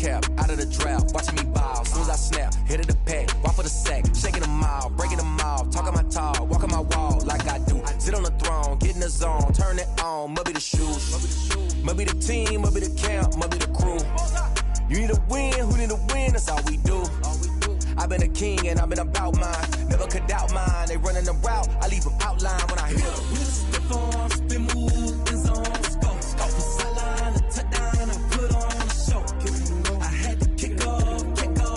cap, out of the drought, watching me ball. Soon as I snap, hit of the pack, walk for the sack, shaking them all, breaking them all, talking my talk, walking my wall like I do. Sit on the throne, get in the zone, turn it on, must be the shoes, must be the team, must be the camp, must be the crew. You need a win, who need a win, that's all we do. I've been a king and I've been about mine, never could doubt mine. They running the route, I leave them outline when I hit them. We just spit on, spin move, in zone, scope. From sideline to touchdown, I put on a show. I had to kick off and go.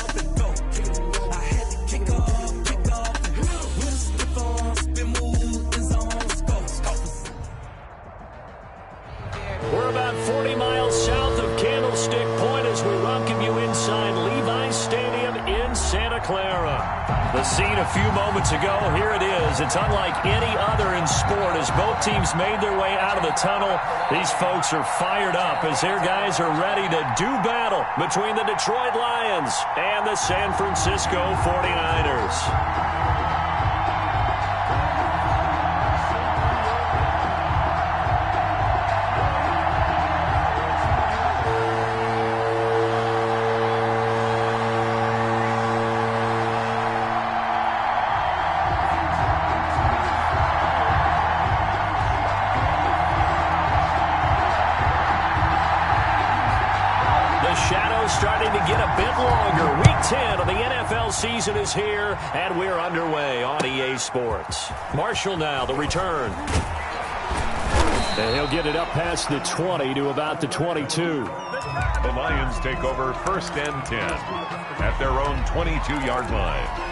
I had to kick off and go. We just spit on, spin move, in zone, scope. We're about 40 miles south of Candlestick Point as we welcome you inside Levi's Stadium in Santa Clara. The scene a few moments ago, here it is. It's unlike any other in sport as both teams made their way out of the tunnel. These folks are fired up as their guys are ready to do battle between the Detroit Lions and the San Francisco 49ers. Starting to get a bit longer. Week 10 of the NFL season is here, and we're underway on EA Sports. Marshall now, the return. And he'll get it up past the 20 to about the 22. The Lions take over 1st and 10 at their own 22-yard line.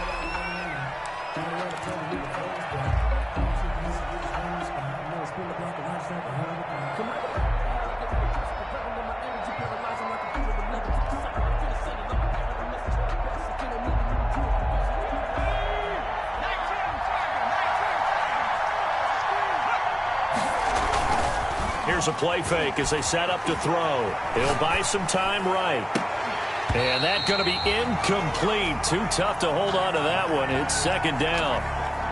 Here's a play fake as they set up to throw. He'll buy some time right. And that's going to be incomplete. Too tough to hold on to that one. It's 2nd down.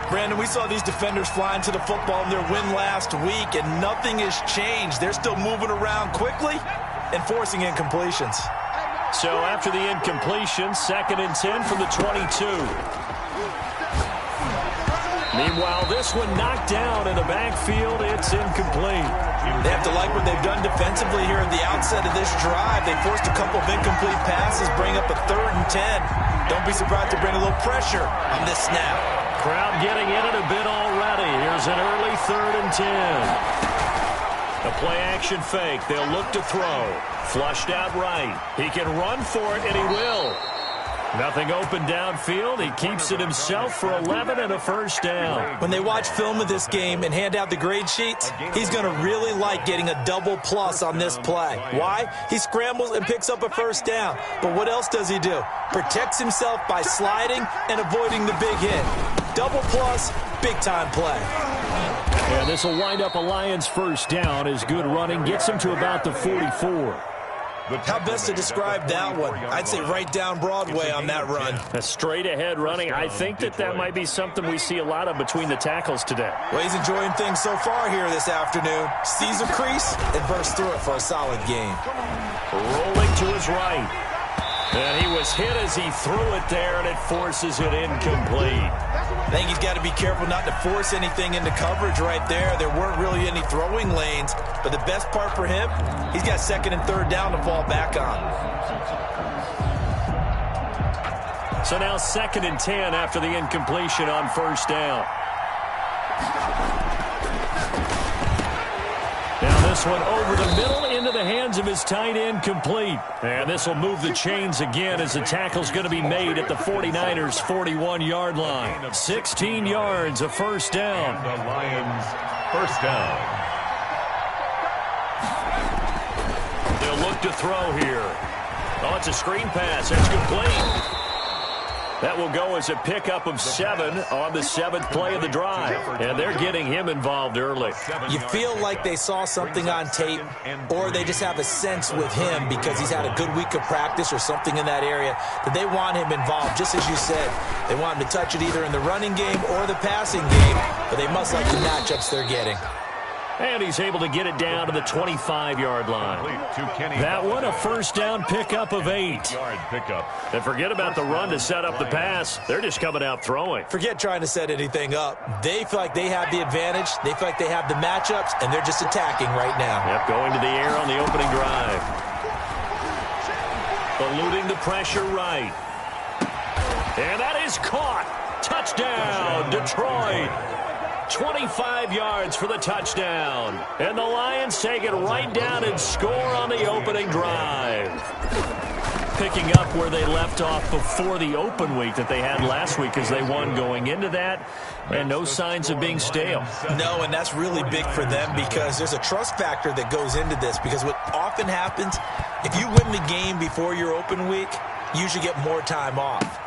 Brandon, we saw these defenders fly into the football in their win last week, and nothing has changed. They're still moving around quickly and forcing incompletions. So after the incompletion, 2nd and 10 from the 22. Meanwhile, this one knocked down in the backfield. It's incomplete. They have to like what they've done defensively here at the outset of this drive. They forced a couple of incomplete passes, bring up a 3rd and 10. Don't be surprised to bring a little pressure on this snap. Crowd getting in it a bit already. Here's an early 3rd and 10. A play-action fake. They'll look to throw. Flushed out right. He can run for it, and he will. Nothing open downfield. He keeps it himself for 11 and a 1st down. When they watch film of this game and hand out the grade sheets, he's going to really like getting a double plus on this play. Why? He scrambles and picks up a 1st down. But what else does he do? Protects himself by sliding and avoiding the big hit. Double plus, big-time play. And this will wind up a Lions 1st down as good running gets him to about the 44. How best to describe that one? I'd say right down Broadway on that run. A straight-ahead running. I think that might be something we see a lot of between the tackles today. Well, he's enjoying things so far here this afternoon. Sees a crease and bursts through it for a solid game. Rolling to his right. And he was hit as he threw it there, and it forces it incomplete. I think he's got to be careful not to force anything into coverage right there. There weren't really any throwing lanes, but the best part for him, he's got 2nd and 3rd down to fall back on. So now 2nd and 10 after the incompletion on 1st down. Now this one over the middle into the hands of his tight end, complete. And this will move the chains again as the tackle's going to be made at the 49ers' 41-yard line. 16 yards, a 1st down. And the Lions' 1st down. They'll look to throw here. Oh, it's a screen pass. That's complete. That will go as a pickup of 7 on the 7th play of the drive. And they're getting him involved early. You feel like they saw something on tape, or they just have a sense with him because he's had a good week of practice or something in that area that they want him involved. Just as you said, they want him to touch it either in the running game or the passing game, but they must like the matchups they're getting. And he's able to get it down to the 25-yard line. That one, a first down pickup of 8. And forget about the run to set up the pass. They're just coming out throwing. Forget trying to set anything up. They feel like they have the advantage. They feel like they have the matchups, and they're just attacking right now. Yep, going to the air on the opening drive. Eluding the pressure right. And that is caught. Touchdown, Detroit. 25 yards for the touchdown. And the Lions take it right down and score on the opening drive. Picking up where they left off before the open week that they had last week as they won going into that. And no signs of being stale. No, and that's really big for them because there's a trust factor that goes into this. Because what often happens, if you win the game before your open week, you usually get more time off.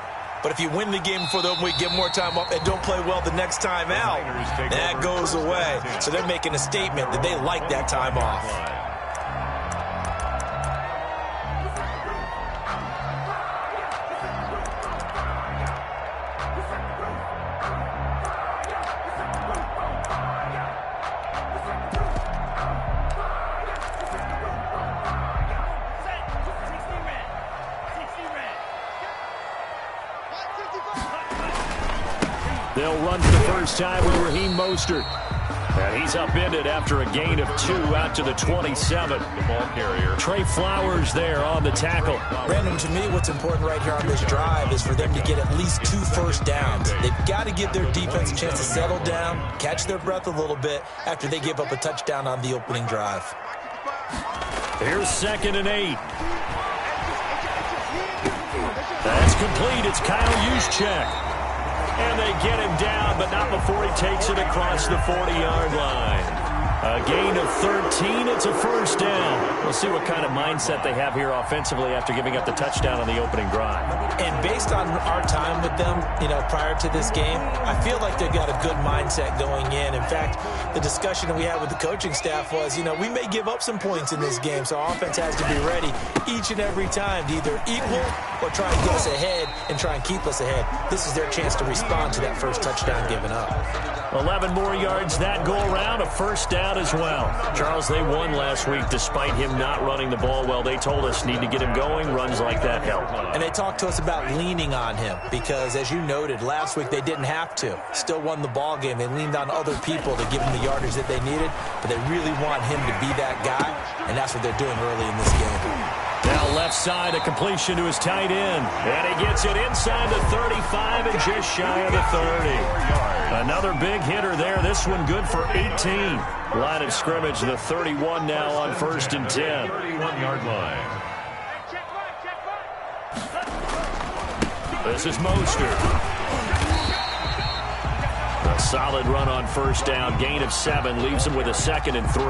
But if you win the game before the open week, get more time off, and don't play well the next time out, that goes away. So they're making a statement that they like that time off. They'll run for the first time with Raheem Mostert. And he's upended after a gain of 2 out to the 27. The ball carrier. Trey Flowers there on the tackle. Brandon, to me, what's important right here on this drive is for them to get at least 2 first downs. They've got to give their defense a chance to settle down, catch their breath a little bit after they give up a touchdown on the opening drive. Here's 2nd and 8. That's complete. It's Kyle Juszczyk. And they get him down, but not before he takes it across the 40-yard line. A gain of 13. It's a first down. We'll see what kind of mindset they have here offensively after giving up the touchdown on the opening drive. And based on our time with them, prior to this game, I feel like they've got a good mindset going in. In fact, the discussion that we had with the coaching staff was, we may give up some points in this game, so our offense has to be ready each and every time to either equal or try and get us ahead and try and keep us ahead. This is their chance to respond to that first touchdown given up. 11 more yards that go around, a first down as well. Charles, they won last week despite him not running the ball well. They told us need to get him going. Runs like that help. And they talked to us about leaning on him because, as you noted, last week they didn't have to. Still won the ball game. They leaned on other people to give him the yardage that they needed, but they really want him to be that guy, and that's what they're doing early in this game. Now left side, a completion to his tight end. And he gets it inside the 35 and just shy of the 30. Another big hitter there. This one good for 18. Line of scrimmage, the 31 now on 1st and 10. 31-yard line. This is Mostert. A solid run on first down. Gain of 7 leaves him with a 2nd and 3.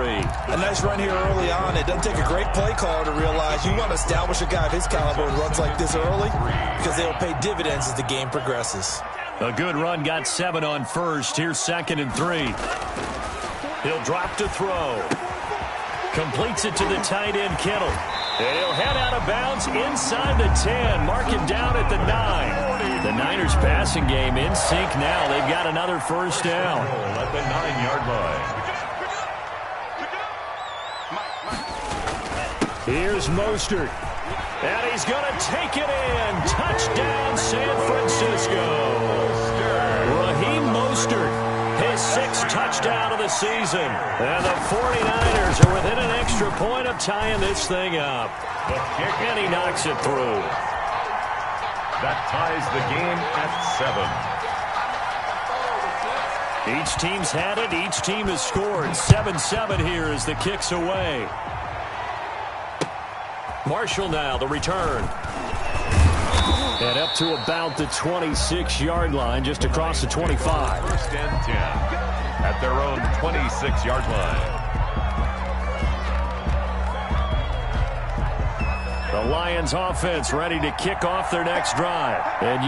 A nice run here early on. It doesn't take a great play caller to realize you want to establish a guy of his caliber who runs like this early because they'll pay dividends as the game progresses. A good run, got 7 on first. Here's 2nd and 3. He'll drop to throw. Completes it to the tight end, Kittle. And he'll head out of bounds inside the 10. Mark him down at the 9. The Niners passing game in sync now. They've got another first down. At the 9-yard line. Here's Mostert. And he's going to take it in. Touchdown, San Francisco. Raheem Mostert. His 6th touchdown of the season. And the 49ers are within an extra point of tying this thing up. And he knocks it through. That ties the game at 7. Each team's had it. Each team has scored. 7-7 here as the kick's away. Marshall now, the return. And up to about the 26-yard line, just across the 25. 1st and 10 at their own 26-yard line. The Lions offense ready to kick off their next drive. And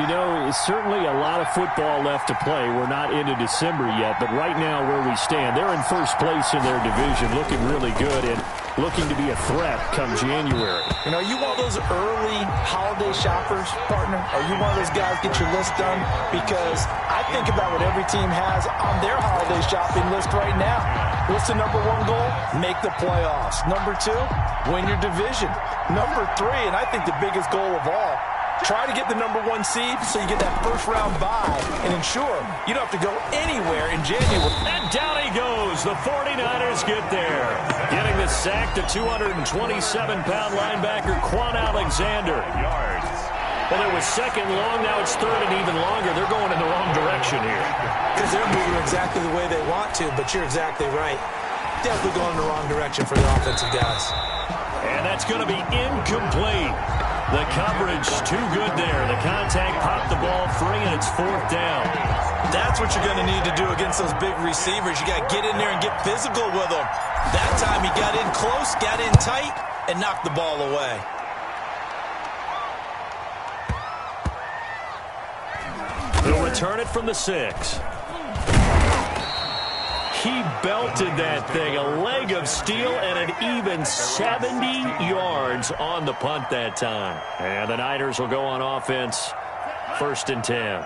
it's certainly a lot of football left to play. We're not into December yet, but right now where we stand, they're in first place in their division, looking really good. And looking to be a threat come January. You know, you want those early holiday shoppers, partner? Are you one of those guys get your list done? Because I think about what every team has on their holiday shopping list right now. What's the number one goal? Make the playoffs. Number two, win your division. Number three, and I think the biggest goal of all, try to get the number one seed so you get that first-round bye and ensure you don't have to go anywhere in January. And down he goes. The 49ers get there. Getting the sack to 227-pound linebacker Quan Alexander. Well, it was second long. Now it's third and even longer. They're going in the wrong direction here. Because they're moving exactly the way they want to, but you're exactly right. Definitely going in the wrong direction for the offensive guys. And that's going to be incomplete. The coverage too good there. The contact popped the ball free, and it's fourth down. That's what you're going to need to do against those big receivers. You got to get in there and get physical with them. That time he got in close, got in tight, and knocked the ball away. He'll return it from the 6. He belted that thing, a leg of steel, and an even 70 yards on the punt that time. And the Niners will go on offense, 1st and 10.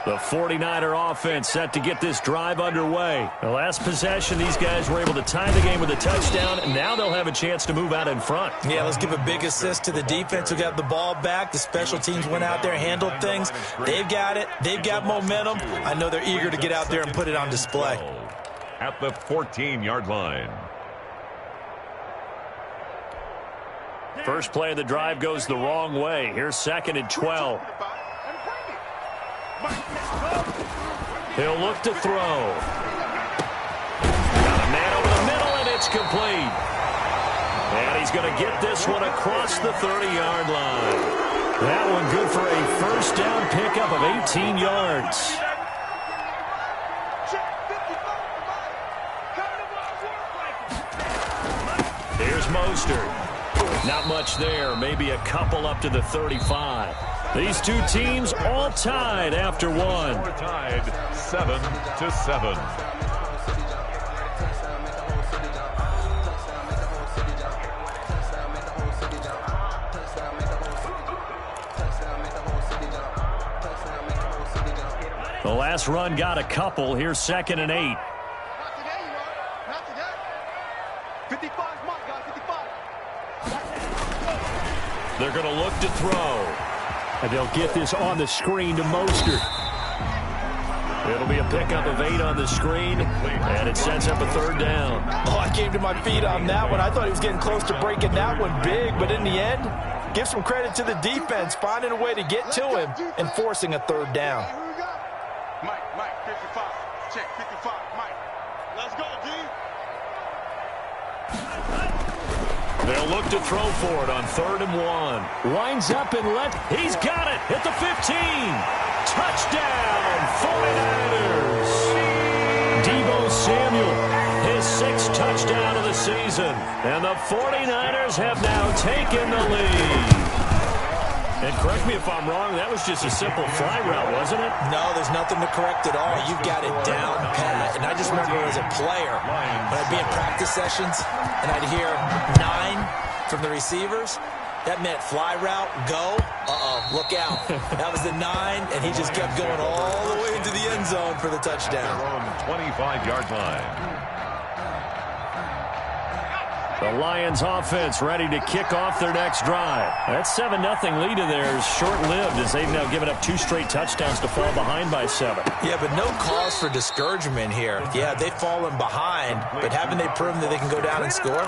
The 49er offense set to get this drive underway. The last possession, these guys were able to tie the game with a touchdown, and now they'll have a chance to move out in front. Yeah, let's give a big assist to the defense who got the ball back. The special teams went out there, handled things. They've got it. They've got momentum. I know they're eager to get out there and put it on display. At the 14-yard line. First play of the drive goes the wrong way. Here's 2nd and 12. He'll look to throw. Got a man over the middle, and it's complete. And he's going to get this one across the 30-yard line. That one good for a first down pickup of 18 yards. Here's Mostert. Not much there. Maybe a couple up to the 35. These two teams all tied after one. We're tied 7-7. The last run got a couple. Here's 2nd and 8. They're going to look to throw. And they'll get this on the screen to Mostert. It'll be a pickup of 8 on the screen, and it sets up a 3rd down. Oh, I came to my feet on that one. I thought he was getting close to breaking that one big, but in the end, give some credit to the defense, finding a way to get to him and forcing a 3rd down. Mike, 55. Check, 55. Mike, let's go, D. They'll look to throw for it on 3rd and 1. Winds up and he's got it at the 15. Touchdown, 49ers. Deebo Samuel, his 6th touchdown of the season. And the 49ers have now taken the lead. And correct me if I'm wrong, that was just a simple fly route, wasn't it? No, there's nothing to correct at all. You've got it down pat. And I just remember as a player, when I'd be in practice sessions and I'd hear 9 from the receivers, that meant fly route, go, look out. That was the 9, and he just kept going all the way into the end zone for the touchdown. Their own 25-yard line. The Lions offense ready to kick off their next drive. That 7-0 lead of theirs short-lived as they've now given up 2 straight touchdowns to fall behind by 7. Yeah, but no cause for discouragement here. Yeah, they've fallen behind, but haven't they proven that they can go down and score?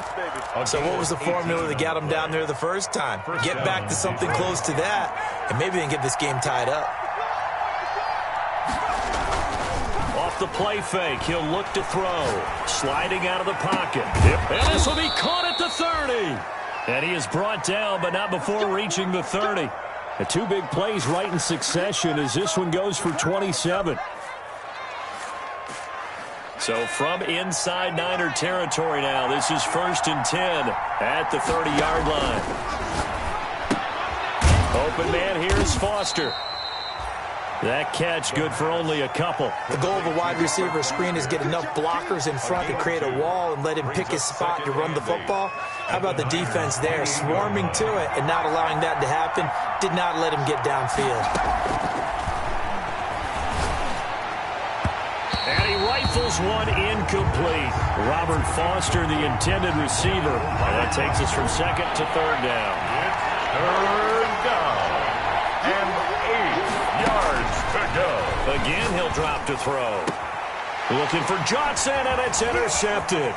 So what was the formula that got them down there the first time? Get back to something close to that, and maybe they can get this game tied up. Off the play fake, he'll look to throw. Sliding out of the pocket. And this will be caught at the 30. And he is brought down, but not before reaching the 30. The 2 big plays right in succession as this one goes for 27. So from inside Niner territory now, this is 1st and 10 at the 30-yard line. Open man here is Foster. That catch good for only a couple. The goal of a wide receiver screen is get enough blockers in front to create a wall and let him pick his spot to run the football. How about the defense there, swarming to it and not allowing that to happen? Did not let him get downfield. And he rifles one incomplete. Robert Foster, the intended receiver. And that takes us from second to third down. Third down. And 8 yards to go. Again, he'll drop to throw. Looking for Johnson, and it's intercepted.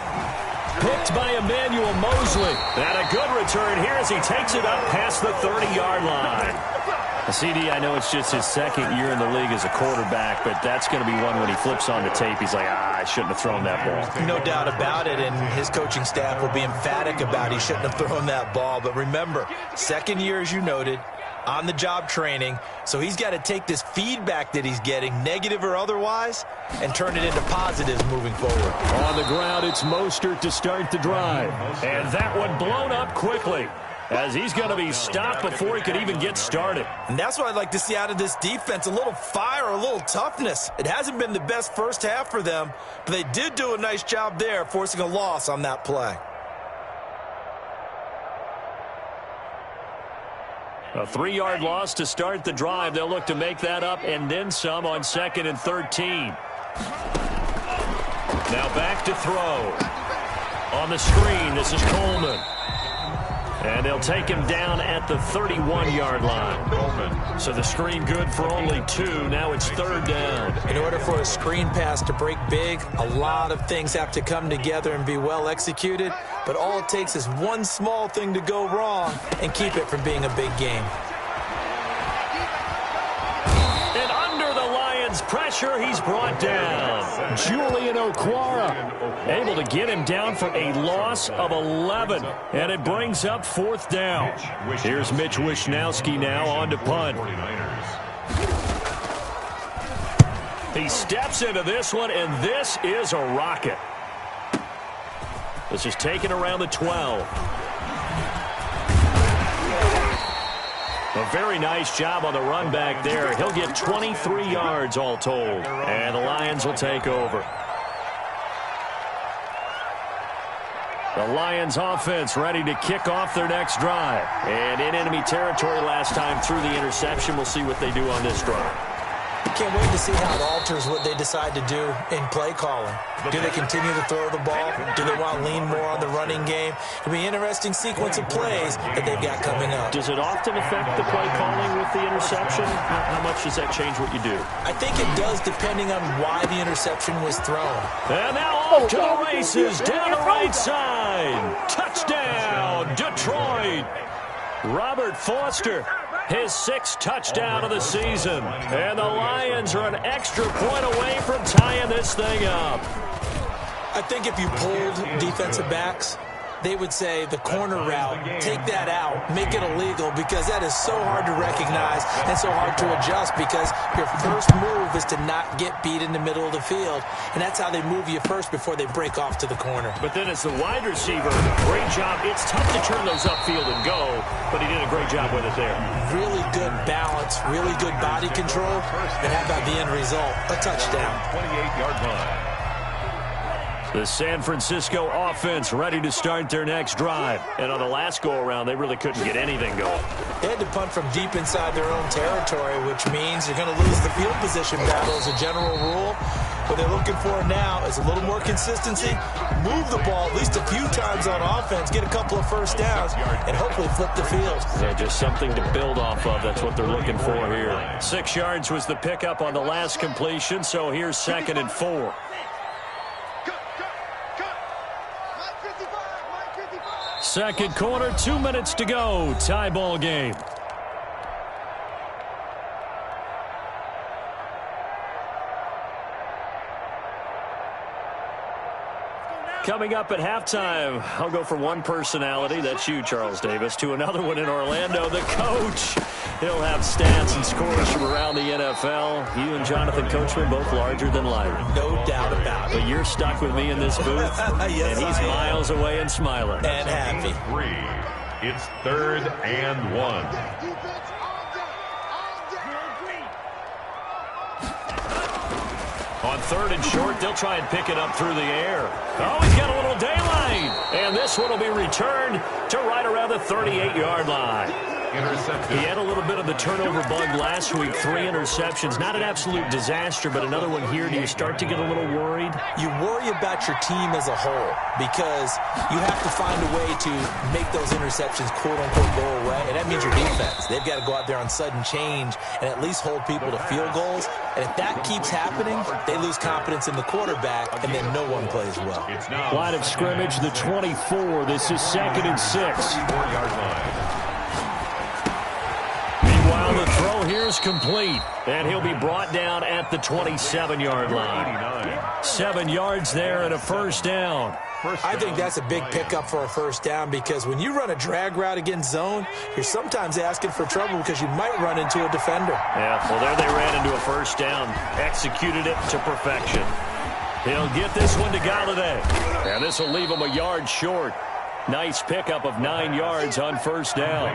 Picked by Emmanuel Mosley. And a good return here as he takes it up past the 30-yard line. CD, I know it's just his second year in the league as a quarterback, but that's going to be one when he flips on the tape. He's like, I shouldn't have thrown that ball. No doubt about it, and his coaching staff will be emphatic about he shouldn't have thrown that ball. But remember, second year, as you noted, on-the-job training, so he's got to take this feedback that he's getting, negative or otherwise, and turn it into positives moving forward. On the ground, it's Mostert to start the drive. And that one blown up quickly, as he's going to be stopped before he could even get started. And that's what I'd like to see out of this defense, a little fire, a little toughness. It hasn't been the best first half for them, but they did do a nice job there, forcing a loss on that play. A 3-yard loss to start the drive. They'll look to make that up and then some on 2nd and 13. Now back to throw. On the screen, this is Coleman. And they'll take him down at the 31-yard line. So the screen good for only 2. Now it's 3rd down. In order for a screen pass to break big, a lot of things have to come together and be well executed. But all it takes is one small thing to go wrong and keep it from being a big game. And under the Lions' pressure, he's brought down. Julian Okwara able to get him down for a loss of 11. And it brings up 4th down. Here's Mitch Wishnowski now on to punt. He steps into this one, and this is a rocket. This is taken around the 12. A very nice job on the run back there. He'll get 23 yards all told. And the Lions will take over. The Lions offense ready to kick off their next drive. And in enemy territory last time through the interception. We'll see what they do on this drive. Can't wait to see how it alters what they decide to do in play calling. Do they continue to throw the ball? Do they want to lean more on the running game? It'll be an interesting sequence of plays that they've got coming up. Does it often affect the play calling with the interception? How much does that change what you do? I think it does, depending on why the interception was thrown. And now off to the races, down the right side. Touchdown, Detroit. Robert Foster, his 6th touchdown of the season. And the Lions are an extra point away from tying this thing up. I think if you pulled defensive backs, they would say the corner route, take that out, make it illegal, because that is so hard to recognize and so hard to adjust, because your first move is to not get beat in the middle of the field, and that's how they move you first before they break off to the corner. But then as the wide receiver, great job. It's tough to turn those upfield and go, but he did a great job with it there. Really good balance, really good body control, and how about the end result? A touchdown. 28-yard line. The San Francisco offense ready to start their next drive. And on the last go-around, they really couldn't get anything going. They had to punt from deep inside their own territory, which means you're going to lose the field position battle as a general rule. What they're looking for now is a little more consistency, move the ball at least a few times on offense, get a couple of first downs, and hopefully flip the field. Yeah, just something to build off of. That's what they're looking for here. 6 yards was the pickup on the last completion, so here's 2nd and 4. Second quarter, 2 minutes to go. Tie ball game. Coming up at halftime, I'll go from one personality, that's you, Charles Davis, to another one in Orlando, the coach. He'll have stats and scores from around the NFL. You and Jonathan Coachman, both larger than life. No doubt about it. But you're stuck with me in this booth, yes, and he's miles away and smiling. And happy. 3. It's 3rd and 1. 3rd and short. They'll try and pick it up through the air. Oh, he's got a little daylight. And this one will be returned to right around the 38-yard line. He had a little bit of the turnover bug last week, 3 interceptions. Not an absolute disaster, but another one here. Do you start to get a little worried? You worry about your team as a whole because you have to find a way to make those interceptions, quote-unquote, go away, and that means your defense. They've got to go out there on sudden change and at least hold people to field goals, and if that keeps happening, they lose confidence in the quarterback, and then no one plays well. Line of scrimmage, the 24. This is 2nd and 6. 4-yard line. Meanwhile, the throw here is complete, and he'll be brought down at the 27-yard line. 7 yards there and a first down. I think that's a big pickup for a first down because when you run a drag route against zone, you're sometimes asking for trouble because you might run into a defender. Yeah, well, there they ran into a first down. Executed it to perfection. He'll get this one to Galladay. And this will leave him a yard short. Nice pickup of 9 yards on first down.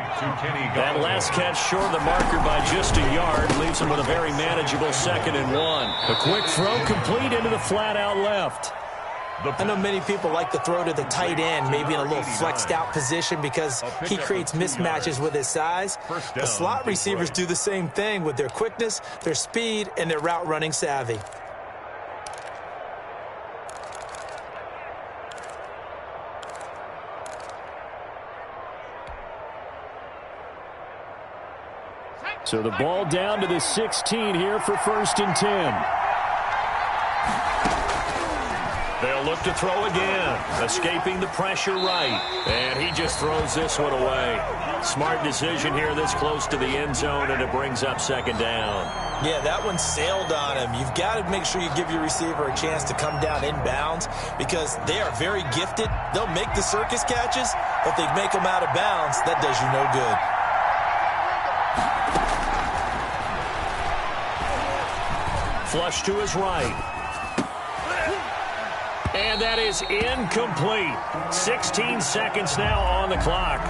That last catch short of the marker by just a yard leaves him with a very manageable 2nd and 1. A quick throw complete into the flat out left. I know many people like to throw to the tight end, maybe in a little flexed out position because he creates mismatches with his size. The slot receivers do the same thing with their quickness, their speed, and their route running savvy. So the ball down to the 16 here for 1st and 10. They'll look to throw again, escaping the pressure right. And he just throws this one away. Smart decision here this close to the end zone, and it brings up 2nd down. Yeah, that one sailed on him. You've got to make sure you give your receiver a chance to come down inbounds because they are very gifted. They'll make the circus catches, but if they make them out of bounds, that does you no good. Flush to his right. And that is incomplete. 16 seconds now on the clock.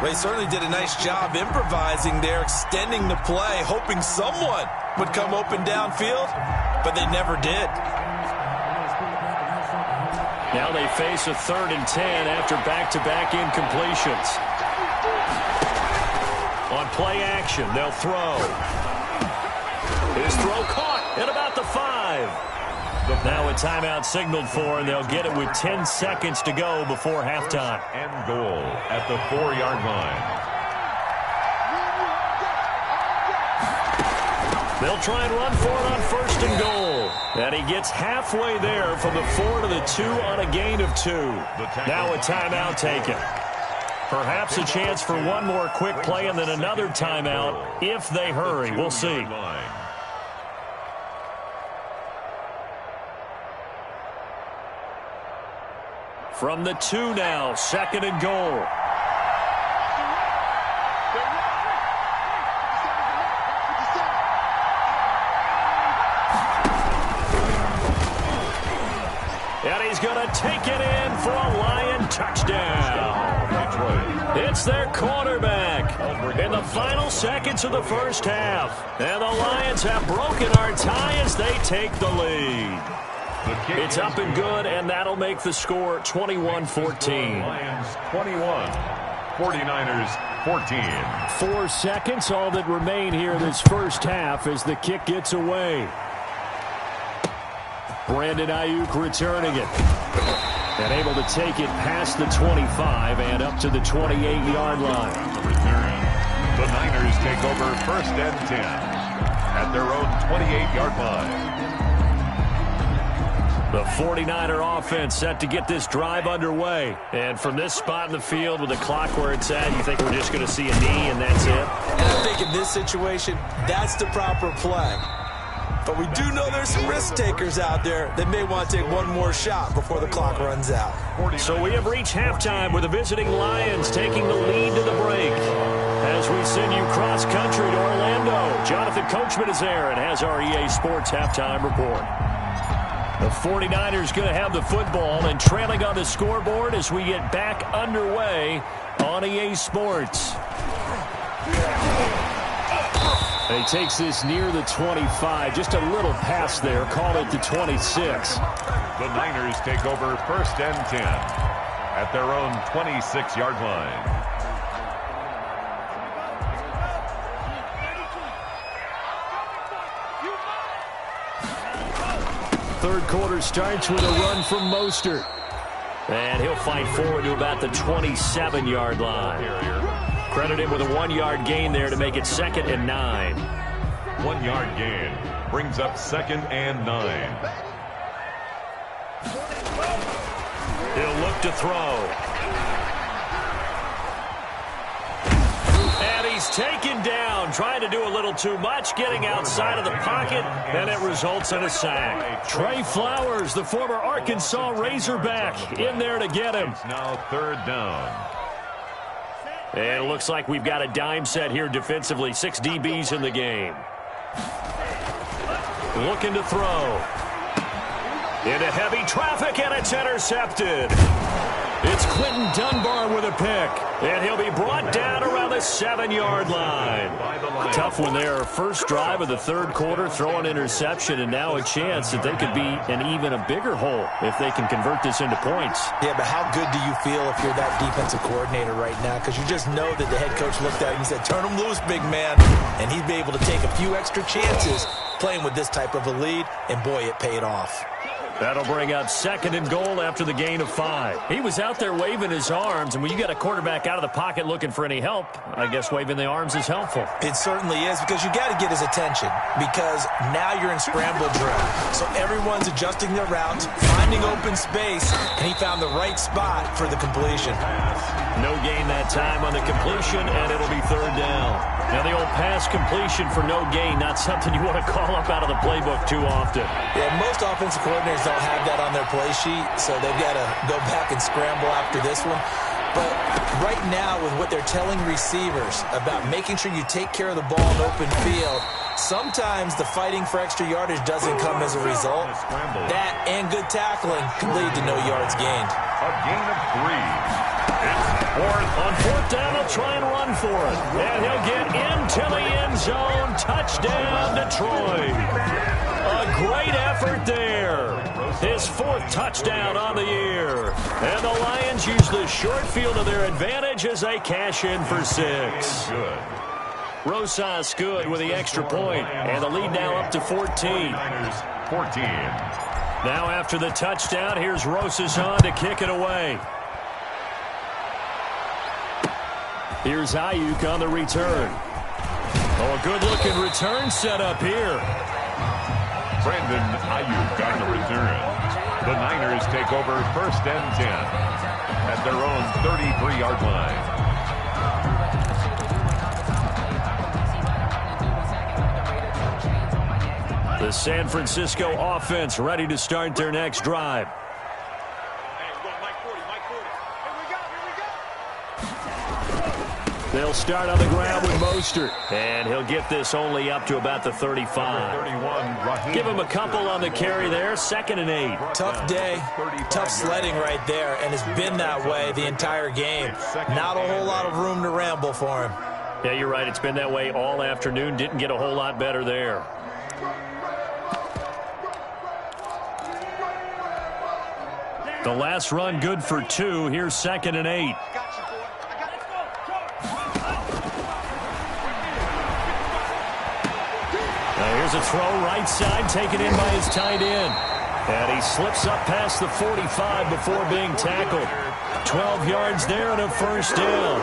They certainly did a nice job improvising there, extending the play, hoping someone would come open downfield, but they never did. Now they face a 3rd and 10 after back-to-back incompletions. On play action, they'll throw. His throw caught at about the 5. Now a timeout signaled for, and they'll get it with 10 seconds to go before halftime. And goal at the 4-yard line. They'll try and run for it on 1st and goal. And he gets halfway there from the 4 to the 2 on a gain of 2. Now a timeout taken. Perhaps a chance for one more quick play and then another timeout if they hurry. We'll see. From the 2 now, 2nd and goal. And he's going to take it in for a Lion touchdown. It's their quarterback in the final seconds of the first half. And the Lions have broken our tie as they take the lead. It's up and good, and that'll make the score 21-14. Lions 21, 49ers 14. 4 seconds, all that remain here this first half as the kick gets away. Brandon Ayuk returning it. And able to take it past the 25 and up to the 28-yard line. The Niners take over 1st and 10 at their own 28-yard line. The 49er offense set to get this drive underway. And from this spot in the field with the clock where it's at, you think we're just going to see a knee and that's it? And I think in this situation, that's the proper play. But we do know there's some risk takers out there that may want to take one more shot before the clock runs out. So we have reached halftime with the visiting Lions taking the lead to the break. As we send you cross-country to Orlando, Jonathan Coachman is there and has our EA Sports halftime report. The 49ers going to have the football and trailing on the scoreboard as we get back underway on EA Sports. And he takes this near the 25. Just a little pass there. Call it the 26. The Niners take over 1st and 10 at their own 26-yard line. Third quarter starts with a run from Mostert. And he'll fight forward to about the 27-yard line. Credit him with a 1-yard gain there to make it 2nd and 9. 1-yard gain brings up 2nd and 9. He'll look to throw. And he's taken down, trying to do a little too much, getting outside of the pocket, and it results in a sack. Trey Flowers, the former Arkansas Razorback, in there to get him. It's now 3rd down. And it looks like we've got a dime set here defensively. 6 DBs in the game. Looking to throw. Into heavy traffic, and it's intercepted. It's Quentin Dunbar with a pick. And he'll be brought down around the 7-yard line. Tough one there. First drive of the third quarter, throw an interception, and now a chance that they could be in even a bigger hole if they can convert this into points. Yeah, but how good do you feel if you're that defensive coordinator right now? Because you just know that the head coach looked at him and said, turn him loose, big man. And he'd be able to take a few extra chances playing with this type of a lead, and boy, it paid off. That'll bring up 2nd and goal after the gain of 5. He was out there waving his arms, and when you get a quarterback out of the pocket looking for any help, I guess waving the arms is helpful. It certainly is, because you got to get his attention, because now you're in scramble drill. So everyone's adjusting their routes, finding open space, and he found the right spot for the completion. No gain that time on the completion, and it'll be 3rd down. Now the old pass completion for no gain, not something you want to call up out of the playbook too often. Yeah, most offensive coordinators don't have that on their play sheet, so they've got to go back and scramble after this one. But right now, with what they're telling receivers about making sure you take care of the ball in open field, sometimes the fighting for extra yardage doesn't come as a result. That and good tackling can lead to no yards gained. A gain of 3. On 4th down, he'll try and run for it. And he'll get into the end zone. Touchdown, Detroit. A great effort there. His 4th touchdown on the year. And the Lions use the short field to their advantage as they cash in for 6. Good. Rosas good with the extra point. And the lead now up to 14. 14. Now after the touchdown, here's Rosas on to kick it away. Here's Ayuk on the return. Oh, a good-looking return set up here. Brandon Ayuk on the return. The Niners take over 1st and 10 at their own 33-yard line. The San Francisco offense ready to start their next drive. They'll start on the ground with Mostert. And he'll get this only up to about the 35. Give him a couple on the carry there. 2nd and 8. Tough day. Tough sledding right there. And it's been that way the entire game. Not a whole lot of room to ramble for him. Yeah, you're right. It's been that way all afternoon. Didn't get a whole lot better there. The last run good for 2. Here's 2nd and 8. Here's a throw right side, taken in by his tight end. And he slips up past the 45 before being tackled. 12 yards there and a 1st down.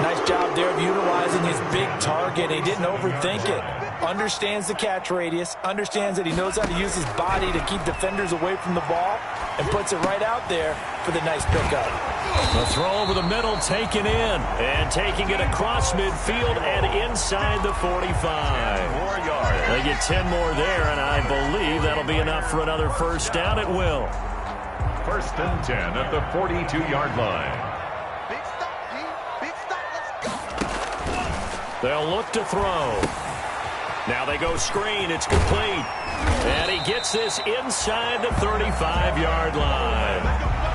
Nice job there of utilizing his big target. He didn't overthink it. Understands the catch radius, understands that he knows how to use his body to keep defenders away from the ball, and puts it right out there for the nice pickup. The throw over the middle taken in, and taking it across midfield and inside the 45. 4 yards. They get 10 more there, and I believe that'll be enough for another 1st down. It will. 1st and 10 at the 42-yard line. Big stop, G. Big stop. Let's go. They'll look to throw. Now they go screen. It's complete. And he gets this inside the 35-yard line.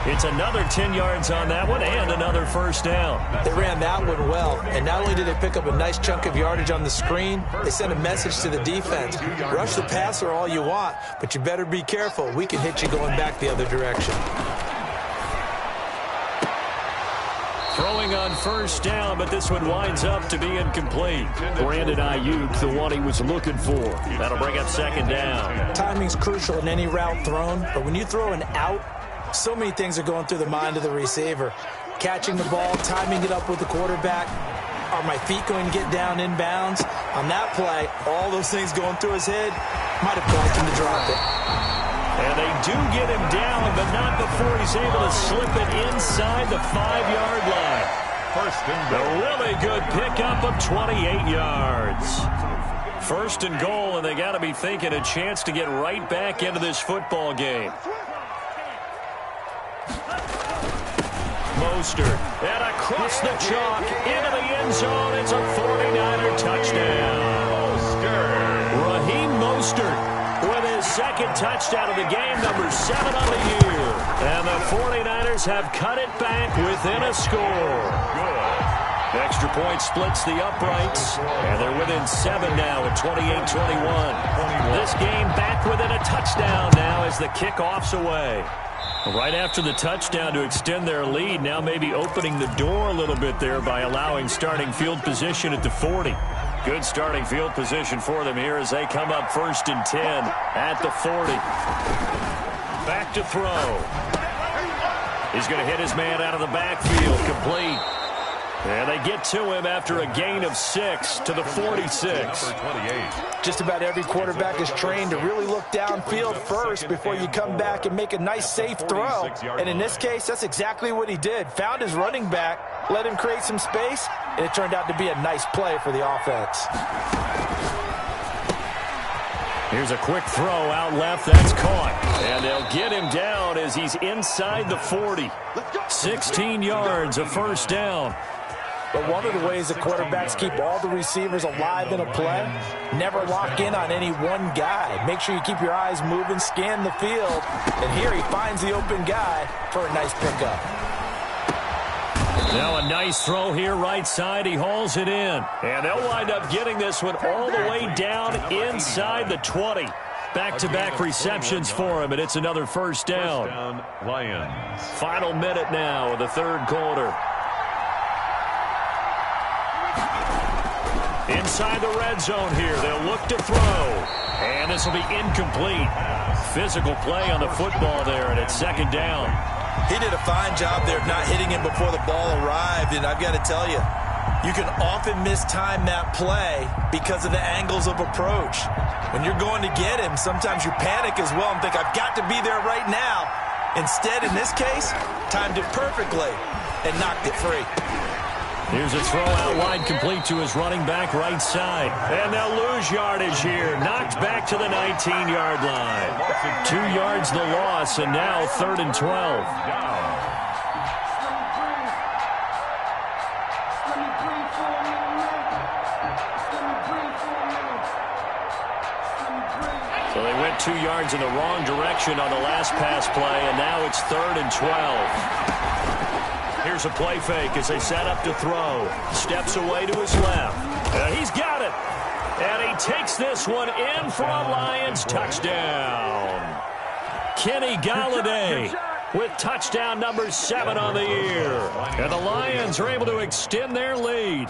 It's another 10 yards on that one and another first down. They ran that one well, and not only did they pick up a nice chunk of yardage on the screen, they sent a message to the defense. Rush the passer all you want, but you better be careful. We can hit you going back the other direction. Throwing on first down, but this one winds up to be incomplete. Brandon Ayuk, the one he was looking for. That'll bring up second down. Timing's crucial in any route thrown, but when you throw an out, so many things are going through the mind of the receiver. Catching the ball, timing it up with the quarterback. Are my feet going to get down inbounds? On that play, all those things going through his head might have caused him to drop it. And they do get him down, but not before he's able to slip it inside the 5-yard line. First and A goal. really good pickup of 28 yards. First and goal, and they got to be thinking a chance to get right back into this football game. Mostert, and across the chalk, into the end zone. It's a 49er touchdown. Raheem Mostert with his second touchdown of the game, number 7 on the year. And the 49ers have cut it back within a score. Good. Extra point splits the uprights, and they're within 7 now at 28-21. This game back within a touchdown now as the kickoff's away. Right after the touchdown to extend their lead, now maybe opening the door a little bit there by allowing starting field position at the 40. Good starting field position for them here as they come up first and 10 at the 40. Back to throw. He's going to hit his man out of the backfield, complete. And they get to him after a gain of 6 to the 46. Just about every quarterback is trained to really look downfield first before you come back and make a nice, safe throw. And in this case, that's exactly what he did. Found his running back, let him create some space, and it turned out to be a nice play for the offense. Here's a quick throw out left. That's caught. And they'll get him down as he's inside the 40. 16 yards, a first down. But one of the ways that quarterbacks keep all the receivers alive in a play, never lock in on any one guy. Make sure you keep your eyes moving, scan the field. And here he finds the open guy for a nice pickup. Now a nice throw here right side. He hauls it in. And they'll wind up getting this one all the way down inside the 20. Back-to-back receptions for him, and it's another first down. First down, Lions. Final minute now of the third quarter. Inside the red zone here. They'll look to throw. And this will be incomplete. Physical play on the football there, and it's second down. He did a fine job there of not hitting him before the ball arrived, and I've got to tell you, you can often mistime that play because of the angles of approach. When you're going to get him, sometimes you panic as well and think, I've got to be there right now. Instead, in this case, timed it perfectly and knocked it free. Here's a throw out wide, complete to his running back right side. And they'll lose yardage here. Knocked back to the 19-yard line. 2 yards the loss, and now 3rd and 12. So they went 2 yards in the wrong direction on the last pass play, and now it's 3rd and 12. Here's a play fake as they set up to throw. Steps away to his left. He's got it. And he takes this one in for a Lions touchdown. Kenny Golladay with touchdown number 7 on the year. And the Lions are able to extend their lead.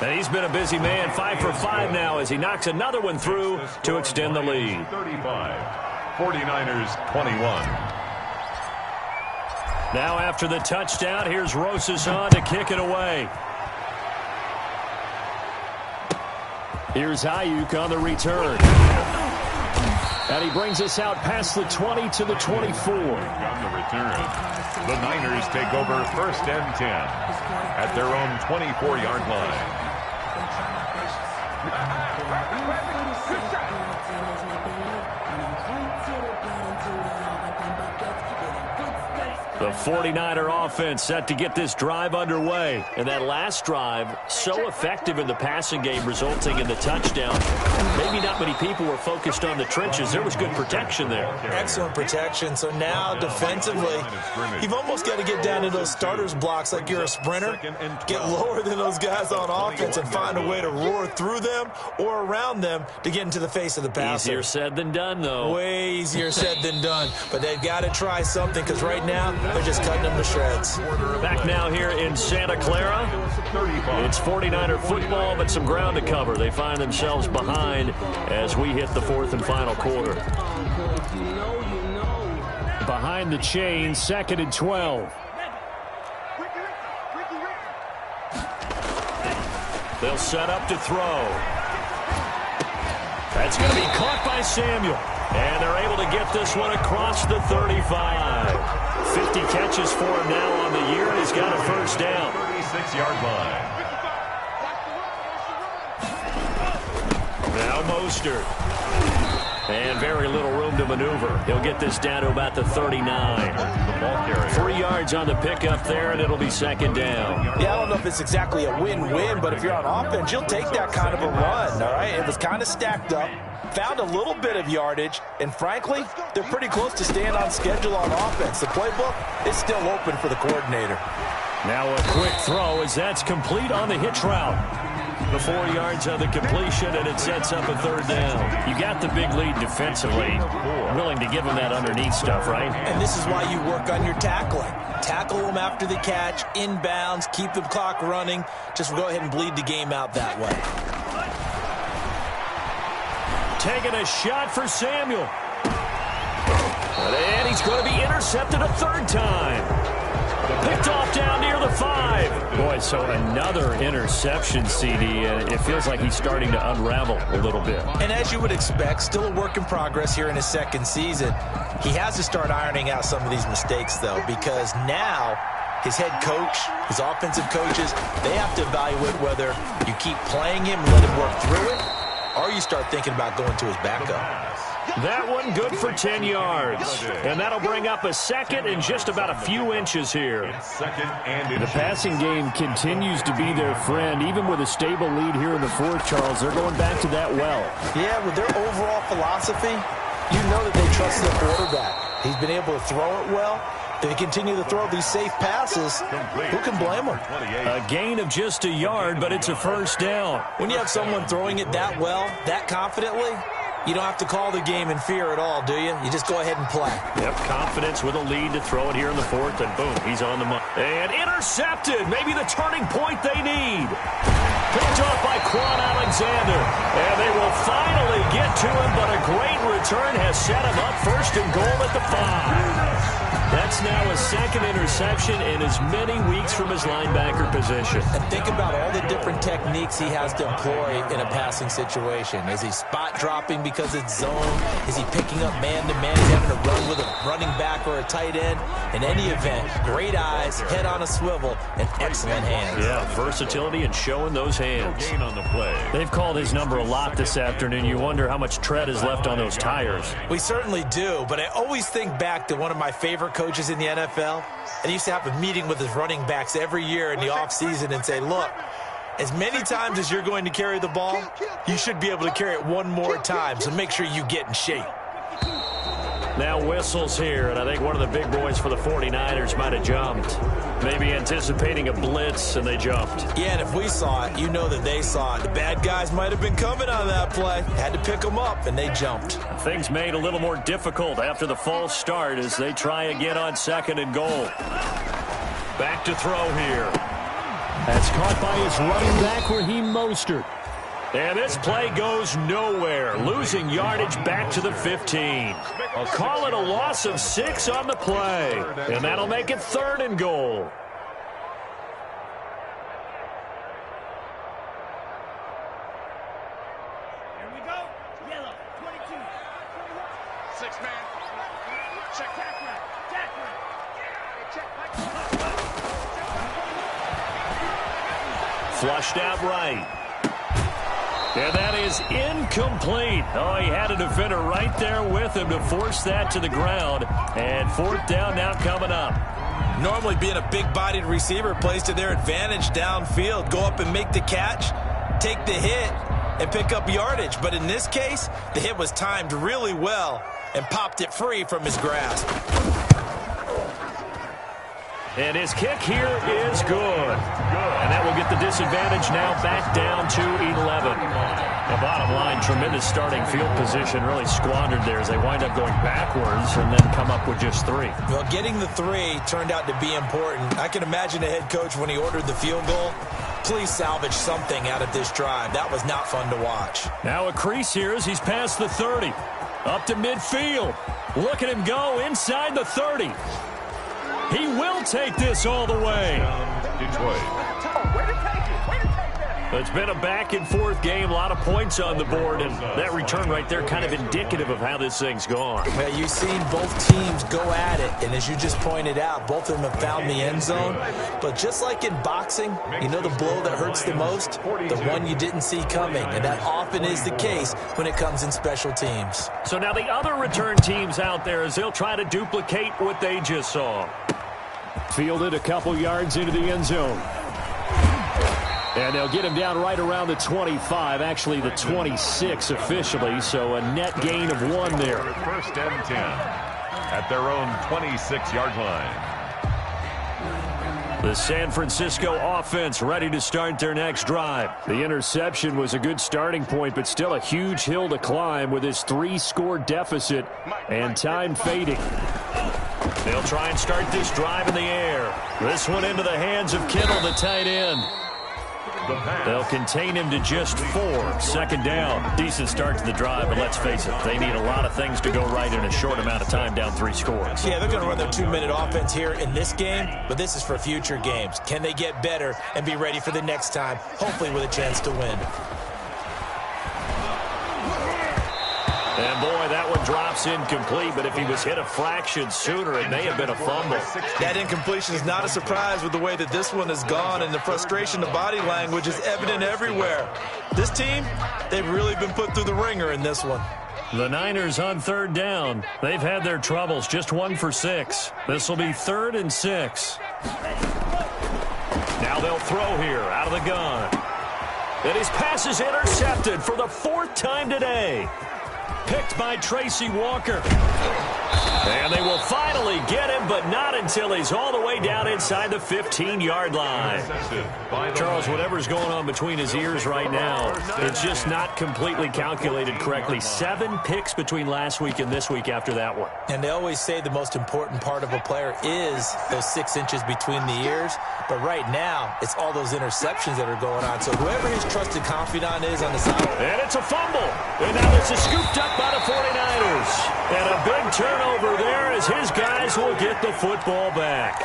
And he's been a busy man, 5 for 5 now as he knocks another one through to extend the lead. 35, 49ers 21. Now after the touchdown, here's Rosas on to kick it away. Here's Ayuk on the return. And he brings us out past the 20 to the 24. On the return, the Niners take over first and 10 at their own 24-yard line. The 49er offense set to get this drive underway. And that last drive, so effective in the passing game, resulting in the touchdown. Maybe not many people were focused on the trenches. There was good protection there. Excellent protection. So now defensively, you've almost got to get down to those starters blocks like you're a sprinter. Get lower than those guys on offense and find a way to roar through them or around them to get into the face of the passer. Easier said than done, though. Way easier said than done. But they've got to try something because right now they're just cutting them to shreds. Back now here in Santa Clara. It's 49er football, but some ground to cover. They find themselves behind as we hit the fourth and final quarter. Behind the chain, 2nd and 12. They'll set up to throw. That's going to be caught by Samuel. And they're able to get this one across the 35. 50 catches for him now on the year, and he's got a first down. 36-yard line. Now Mostert. And very little room to maneuver. He'll get this down to about the 39. 3 yards on the pickup there, and it'll be 2nd down. Yeah, I don't know if it's exactly a win-win, but if you're on offense, you'll take that kind of a run, all right? It was kind of stacked up. Found a little bit of yardage, and frankly, they're pretty close to staying on schedule on offense. The playbook is still open for the coordinator. Now a quick throw as that's complete on the hitch route. The 4 yards on the completion, and it sets up a 3rd down. You got the big lead defensively. Willing to give them that underneath stuff, right? And this is why you work on your tackling. Tackle them after the catch, inbounds, keep the clock running. Just go ahead and bleed the game out that way. Taking a shot for Samuel. And he's going to be intercepted a 3rd time. Picked off down near the 5. Boy, so another interception, CD, and it feels like he's starting to unravel a little bit. And as you would expect, still a work in progress here in his 2nd season. He has to start ironing out some of these mistakes, though, because now his head coach, his offensive coaches, they have to evaluate whether you keep playing him and let him work through it, or you start thinking about going to his backup. That one good for 10 yards. And that'll bring up a 2nd and just about a few inches here. The passing game continues to be their friend. Even with a stable lead here in the 4th, Charles, they're going back to that well. Yeah, with their overall philosophy, you know that they trust their quarterback. He's been able to throw it well. They continue to throw these safe passes. Who can blame them? A gain of just a yard, but it's a 1st down. When you have someone throwing it that well, that confidently, you don't have to call the game in fear at all, do you? You just go ahead and play. Yep, confidence with a lead to throw it here in the 4th, and boom, he's on the money. And intercepted, maybe the turning point they need. Picked off by Quan Alexander, and they will finally get to him, but a great return has set him up 1st and goal at the 5. That's now a 2nd interception in as many weeks from his linebacker position. And think about all the different techniques he has to employ in a passing situation. Is he spot dropping because it's zone? Is he picking up man-to-man? Is he having to run with a running back or a tight end? In any event, great eyes, head on a swivel, and excellent hands. Yeah, versatility and showing those hands. They've called his number a lot this afternoon. You wonder how much tread is left on those tires. We certainly do, but I always think back to one of my favorite coaches in the NFL, and he used to have a meeting with his running backs every year in the offseason and say, look, as many times as you're going to carry the ball, you should be able to carry it one more time, so make sure you get in shape. Now whistles here, and I think one of the big boys for the 49ers might have jumped. Maybe anticipating a blitz, and they jumped. Yeah, and if we saw it, you know that they saw it. The bad guys might have been coming on that play. Had to pick them up, and they jumped. Things made a little more difficult after the false start as they try again on 2nd and goal. Back to throw here. That's caught by his running back, Raheem Mostert. And this play goes nowhere, losing yardage back to the 15. I'll call it a loss of 6 on the play, and that'll make it 3rd and goal. Here we go. Yellow, 22. 6-man. Check Jackman. Flushed out right. And that is incomplete. Oh, he had a defender right there with him to force that to the ground. And 4th down now coming up. Normally, being a big-bodied receiver plays to their advantage downfield. Go up and make the catch, take the hit, and pick up yardage. But in this case, the hit was timed really well and popped it free from his grasp. And his kick here is good. And that will get the disadvantage now back down to 11. The bottom line, tremendous starting field position, really squandered there as they wind up going backwards and then come up with just 3. Well, getting the 3 turned out to be important. I can imagine the head coach when he ordered the field goal. Please salvage something out of this drive. That was not fun to watch. Now a crease here as he's past the 30. Up to midfield. Look at him go inside the 30. He will take this all the way. Detroit. It's been a back-and-forth game, a lot of points on the board, and that return right there kind of indicative of how this thing's gone. Well, you've seen both teams go at it, and as you just pointed out, both of them have found the end zone. But just like in boxing, you know the blow that hurts the most? The one you didn't see coming, and that often is the case when it comes in special teams. So now the other return teams out there as they'll try to duplicate what they just saw. Fielded a couple yards into the end zone. And they'll get him down right around the 25, actually the 26 officially, so a net gain of 1 there. First and 10 at their own 26-yard line. The San Francisco offense ready to start their next drive. The interception was a good starting point, but still a huge hill to climb with this 3-score deficit and time fading. They'll try and start this drive in the air. This one into the hands of Kittle, the tight end. They'll contain him to just 4. Second down. Decent start to the drive, but let's face it, they need a lot of things to go right in a short amount of time down 3 scores. Yeah, they're going to run their 2-minute offense here in this game, but this is for future games. Can they get better and be ready for the next time, hopefully with a chance to win? And boy, that one drops incomplete, but if he was hit a fraction sooner, it may have been a fumble. That incompletion is not a surprise with the way that this one has gone, and the frustration, the body language is evident everywhere. This team, they've really been put through the ringer in this one. The Niners on 3rd down. They've had their troubles, just 1 for 6. This will be 3rd and 6. Now they'll throw here out of the gun. And his pass is intercepted for the 4th time today. Picked by Tracy Walker. And they will finally get him, but not until he's all the way down inside the 15-yard line. Charles, whatever's going on between his ears right now, it's just not completely calculated correctly. 7 picks between last week and this week after that one. And they always say the most important part of a player is those 6 inches between the ears. But right now, it's all those interceptions that are going on. So whoever his trusted confidant is on the side. And it's a fumble. And now it's scooped up by the 49ers. And a big turnover there as his guys will get the football back.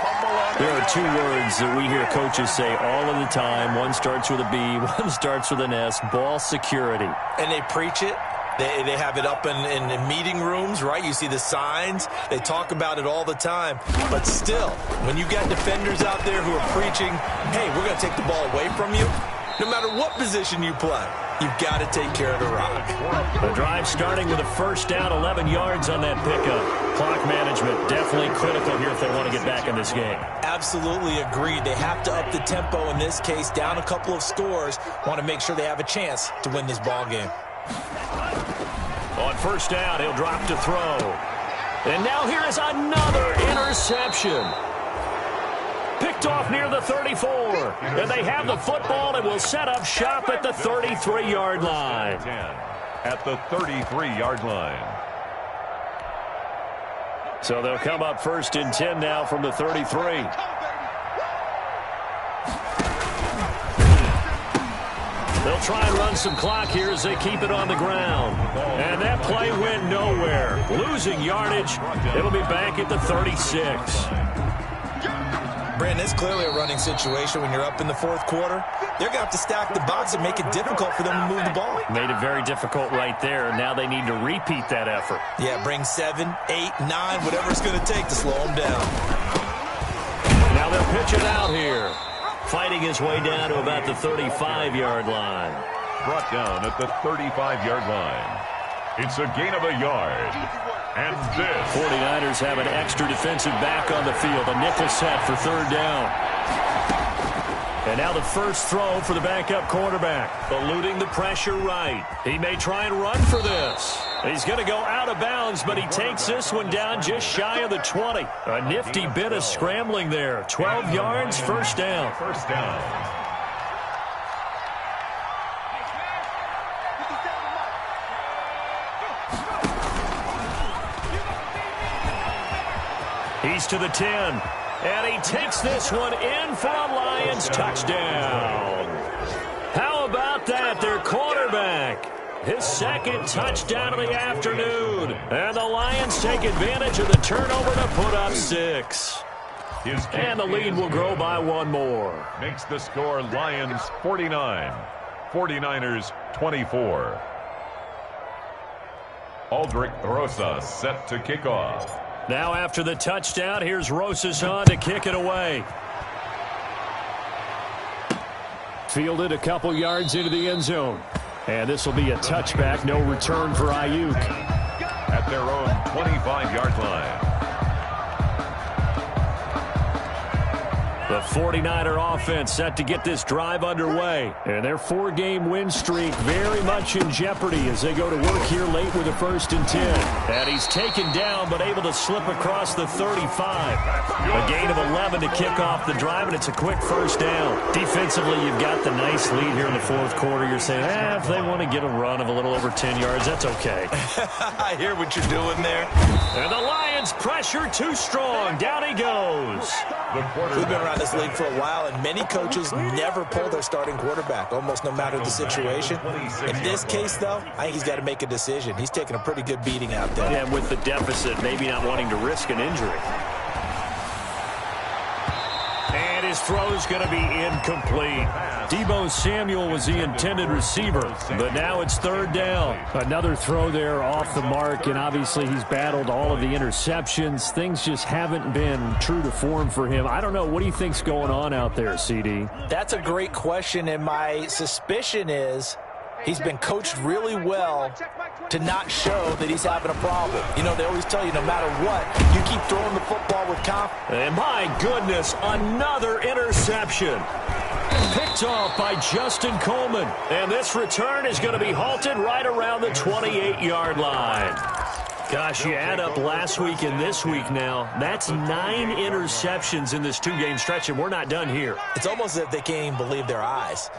There are 2 words that we hear coaches say all of the time. One starts with a B, one starts with an S, ball security. And they preach it. They have it up in meeting rooms, right? You see the signs. They talk about it all the time. But still, when you got defenders out there who are preaching, hey, we're going to take the ball away from you, no matter what position you play, you've got to take care of the rock. The drive starting with a 1st down, 11 yards on that pickup. Clock management definitely critical here if they want to get back in this game. Absolutely agreed. They have to up the tempo in this case, down a couple of scores. Want to make sure they have a chance to win this ball game. On 1st down, he'll drop to throw. And now here is another interception. Picked off near the 34. And they have the football and will set up shop at the 33-yard line. At the 33-yard line. So they'll come up 1st and 10 now from the 33. They'll try and run some clock here as they keep it on the ground. And that play went nowhere. Losing yardage. It'll be back at the 36. Brandon, it's clearly a running situation when you're up in the 4th quarter. They're going to have to stack the box and make it difficult for them to move the ball. Made it very difficult right there. Now they need to repeat that effort. Yeah, bring 7, 8, 9, whatever it's going to take to slow them down. Now they'll pitch it out here. Fighting his way down to about the 35-yard line. Brought down at the 35-yard line. It's a gain of a yard. And this. 49ers have an extra defensive back on the field. A nickel set for third down. And now the first throw for the backup quarterback. Eluding the pressure right. He may try and run for this. He's going to go out of bounds, but he takes this one down just shy of the 20. A nifty bit of scrambling there. 12 yards, first down. First down. He's to the 10. And he takes this one in for a Lions touchdown. How about that? Their quarterback. His second touchdown of the afternoon. And the Lions take advantage of the turnover to put up 6. And the lead will grow by one more. Makes the score Lions 49. 49ers 24. Aldrich Rosas set to kick off. Now after the touchdown, here's Rosas on to kick it away. Fielded a couple yards into the end zone. And this will be a touchback, no return for Ayuk. At their own 25-yard line. The 49er offense set to get this drive underway. And their 4-game win streak very much in jeopardy as they go to work here late with a 1st and 10. And he's taken down but able to slip across the 35. A gain of 11 to kick off the drive, and it's a quick first down. Defensively, you've got the nice lead here in the 4th quarter. You're saying, if they want to get a run of a little over 10 yards, that's okay. I hear what you're doing there. And the Lions pressure too strong. Down he goes. We've been around this league for a while, and many coaches never pull their starting quarterback, almost no matter the situation. In this case, though, I think he's got to make a decision. He's taking a pretty good beating out there. Yeah, with the deficit, maybe not wanting to risk an injury. And his throw's going to be incomplete. Deebo Samuel was the intended receiver, but now it's 3rd down. Another throw there off the mark, and obviously he's battled all of the interceptions. Things just haven't been true to form for him. I don't know. What do you think's going on out there, CD? That's a great question, and my suspicion is he's been coached really well to not show that he's having a problem. You know, they always tell you no matter what, you keep throwing the football with confidence. And my goodness, another interception. Picked off by Justin Coleman. And this return is going to be halted right around the 28-yard line. Gosh, you add up last week and this week now, that's 9 interceptions in this 2-game stretch, and we're not done here. It's almost as if they can't even believe their eyes.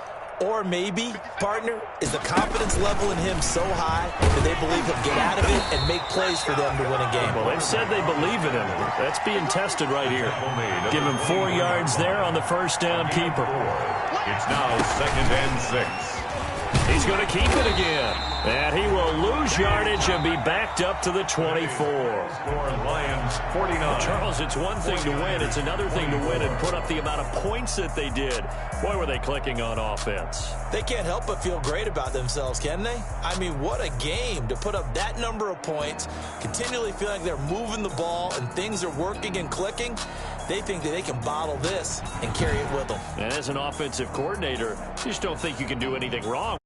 Or maybe, partner, is the confidence level in him so high that they believe he'll get out of it and make plays for them to win a game. Well, they've said they believe in him. That's being tested right here. Give him 4 yards there on the first down keeper. It's now 2nd and 6. He's going to keep it again. And he will lose yardage and be backed up to the 24. Score Lions 49. Charles, it's one thing to win. It's another thing to win and put up the amount of points that they did. Boy, were they clicking on offense. They can't help but feel great about themselves, can they? I mean, what a game to put up that number of points, continually feel like they're moving the ball and things are working and clicking. They think that they can bottle this and carry it with them. And as an offensive coordinator, you just don't think you can do anything wrong.